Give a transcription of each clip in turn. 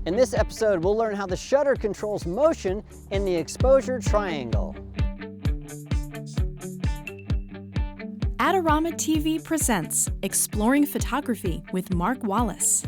In this episode, we'll learn how the shutter controls motion in the exposure triangle. Adorama TV presents Exploring Photography with Mark Wallace.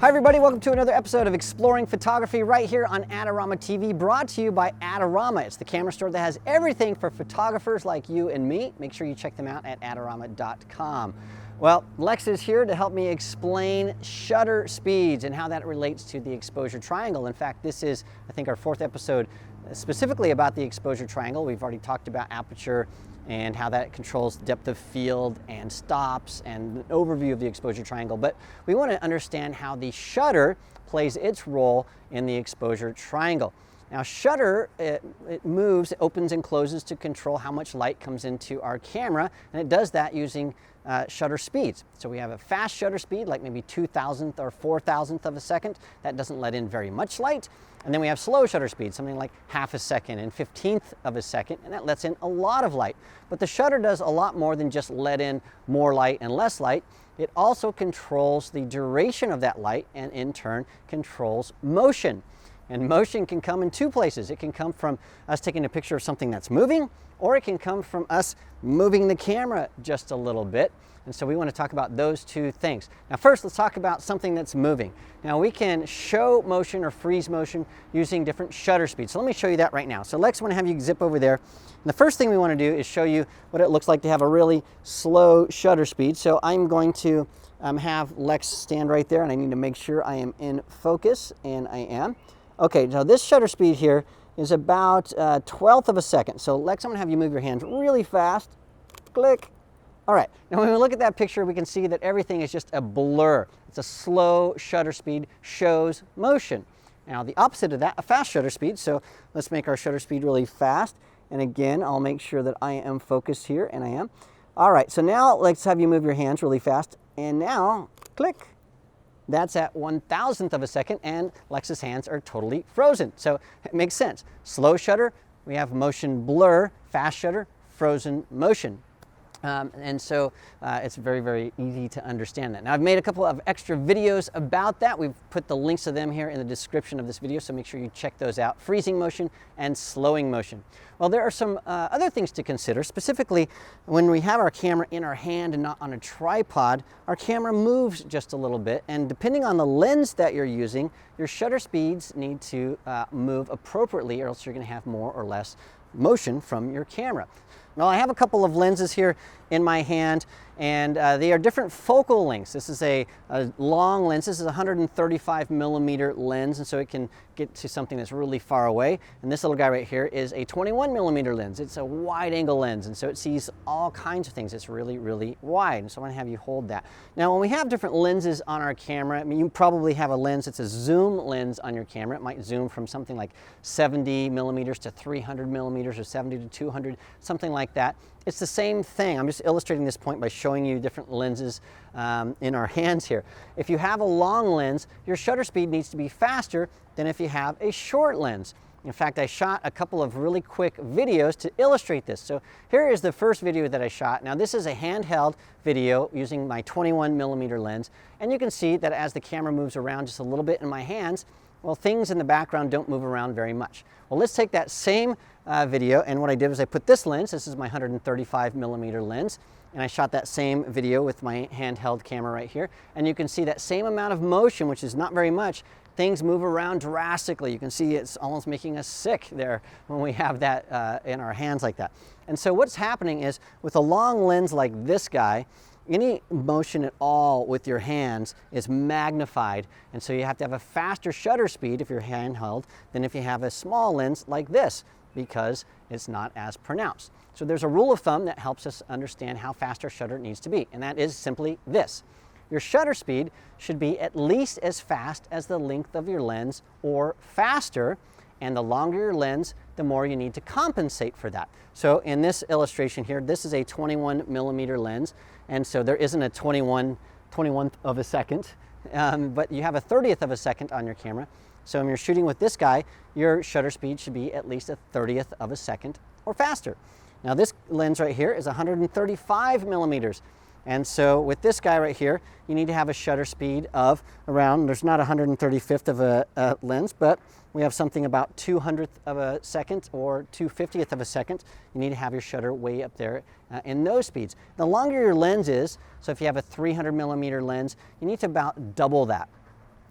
Hi everybody, welcome to another episode of Exploring Photography right here on Adorama TV, brought to you by Adorama. It's the camera store that has everything for photographers like you and me. Make sure you check them out at adorama.com. Well, Lex is here to help me explain shutter speeds and how that relates to the exposure triangle. In fact, this is, I think, our fourth episode specifically about the exposure triangle. We've already talked about aperture and how that controls depth of field and stops and an overview of the exposure triangle. But we want to understand how the shutter plays its role in the exposure triangle. Now, shutter, it moves, it opens and closes to control how much light comes into our camera, and it does that using shutter speeds. So we have a fast shutter speed, like maybe 2,000th or 4,000th of a second. That doesn't let in very much light. And then we have slow shutter speed, something like half a second and 15th of a second, and that lets in a lot of light. But the shutter does a lot more than just let in more light and less light. It also controls the duration of that light and in turn controls motion. And motion can come in two places. It can come from us taking a picture of something that's moving, or it can come from us moving the camera just a little bit. And so we want to talk about those two things. Now first, let's talk about something that's moving. Now we can show motion or freeze motion using different shutter speeds. So let me show you that right now. So Lex, I want to have you zip over there. And the first thing we want to do is show you what it looks like to have a really slow shutter speed. So I'm going to have Lex stand right there, and I need to make sure I am in focus, and I am. Okay, now this shutter speed here is about 1/12 of a second. So Lex, I'm going to have you move your hands really fast. Click. All right, now when we look at that picture, we can see that everything is just a blur. It's a slow shutter speed, shows motion. Now the opposite of that, a fast shutter speed. So let's make our shutter speed really fast. And again, I'll make sure that I am focused here, and I am. All right, so now let's have you move your hands really fast. And now, click. That's at 1,000th of a second, and Lex's hands are totally frozen. So it makes sense. Slow shutter, we have motion blur. Fast shutter, frozen motion. And so it's very, very easy to understand that. Now I've made a couple of extra videos about that. We've put the links to them here in the description of this video, so make sure you check those out. Freezing motion and slowing motion. Well, there are some other things to consider. Specifically, when we have our camera in our hand and not on a tripod, our camera moves just a little bit, and depending on the lens that you're using, your shutter speeds need to move appropriately, or else you're going to have more or less motion from your camera. Now I have a couple of lenses here in my hand, and they are different focal lengths. This is a long lens. This is a 135 millimeter lens, and so it can get to something that's really far away. And this little guy right here is a 21 millimeter lens. It's a wide angle lens, and so it sees all kinds of things. It's really, really wide, and so I want to have you hold that. Now when we have different lenses on our camera, I mean, you probably have a lens that's a zoom lens on your camera. It might zoom from something like 70 millimeters to 300 millimeters, or 70 to 200, something like that. It's the same thing. I'm just illustrating this point by showing you different lenses in our hands here. If you have a long lens, your shutter speed needs to be faster than if you have a short lens. In fact, I shot a couple of really quick videos to illustrate this. So here is the first video that I shot. Now this is a handheld video using my 21 millimeter lens, and you can see that as the camera moves around just a little bit in my hands, well, things in the background don't move around very much. Well, let's take that same video, and what I did was I put this lens, this is my 135 millimeter lens, and I shot that same video with my handheld camera right here, and you can see that same amount of motion, which is not very much. Things move around drastically. You can see it's almost making us sick there when we have that in our hands like that. And so what's happening is, with a long lens like this guy, any motion at all with your hands is magnified, and so you have to have a faster shutter speed if you're handheld than if you have a small lens like this, because it's not as pronounced. So there's a rule of thumb that helps us understand how fast our shutter needs to be, and that is simply this. Your shutter speed should be at least as fast as the length of your lens, or faster, and the longer your lens, the more you need to compensate for that. So in this illustration here, this is a 21 millimeter lens, and so there isn't a 21th of a second, but you have a 30th of a second on your camera. So when you're shooting with this guy, your shutter speed should be at least a 30th of a second or faster. Now this lens right here is 135 millimeters. And so with this guy right here, you need to have a shutter speed of around, there's not 135th of a lens, but we have something about 200th of a second or 250th of a second. You need to have your shutter way up there in those speeds. The longer your lens is, so if you have a 300mm lens, you need to about double that.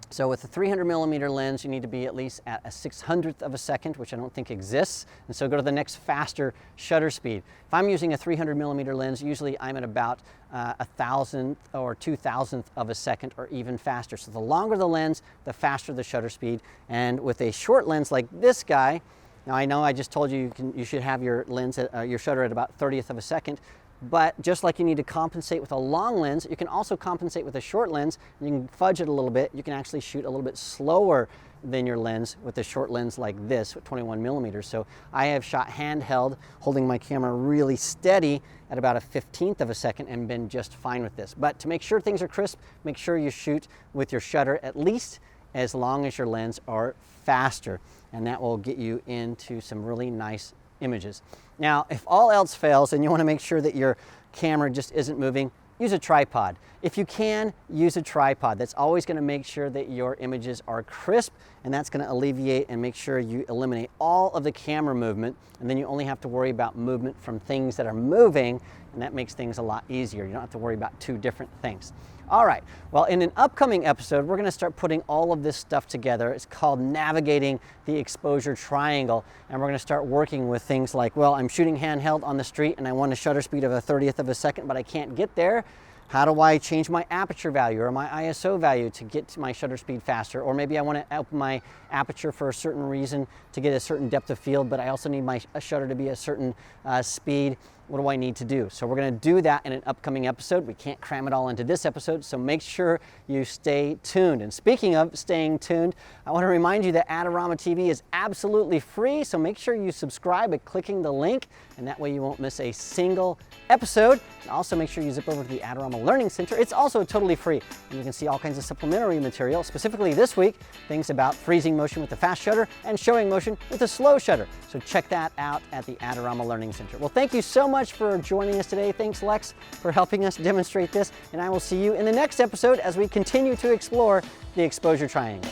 So with a 300mm lens, you need to be at least at a 600th of a second, which I don't think exists. And so go to the next faster shutter speed. If I'm using a 300mm lens, usually I'm at about 1,000th or 2,000th of a second or even faster. So the longer the lens, the faster the shutter speed. And with a short lens like this guy, now I know I just told you you should have your lens at, your shutter at about 30th of a second. But just like you need to compensate with a long lens, you can also compensate with a short lens. You can fudge it a little bit. You can actually shoot a little bit slower than your lens with a short lens like this with 21mm. So I have shot handheld, holding my camera really steady at about a 15th of a second and been just fine with this. But to make sure things are crisp, make sure you shoot with your shutter at least as long as your lens are faster. And that will get you into some really nice images. Now, if all else fails and you want to make sure that your camera just isn't moving, use a tripod. If you can, use a tripod. That's always going to make sure that your images are crisp, and that's going to alleviate and make sure you eliminate all of the camera movement, and then you only have to worry about movement from things that are moving, and that makes things a lot easier. You don't have to worry about two different things. All right, well, in an upcoming episode, we're going to start putting all of this stuff together. It's called navigating the exposure triangle, and we're going to start working with things like, well, I'm shooting handheld on the street and I want a shutter speed of a 30th of a second, but I can't get there. How do I change my aperture value or my ISO value to get to my shutter speed faster? Or maybe I want to open my aperture for a certain reason to get a certain depth of field, but I also need my shutter to be a certain speed. What do I need to do? So we're going to do that in an upcoming episode. We can't cram it all into this episode, so make sure you stay tuned. And speaking of staying tuned, I want to remind you that Adorama TV is absolutely free, so make sure you subscribe by clicking the link, and that way you won't miss a single episode. And also make sure you zip over to the Adorama Learning Center. It's also totally free, and you can see all kinds of supplementary material, specifically this week, things about freezing motion with the fast shutter and showing motion with the slow shutter. So check that out at the Adorama Learning Center. Well, thank you so much for joining us today. Thanks, Lex, for helping us demonstrate this, and I will see you in the next episode as we continue to explore the exposure triangle.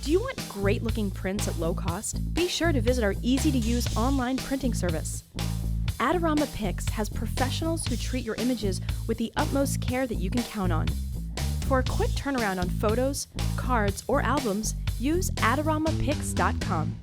Do you want great looking prints at low cost? Be sure to visit our easy-to-use online printing service. Adorama Pix has professionals who treat your images with the utmost care that you can count on. For a quick turnaround on photos, cards, or albums, use AdoramaPix.com.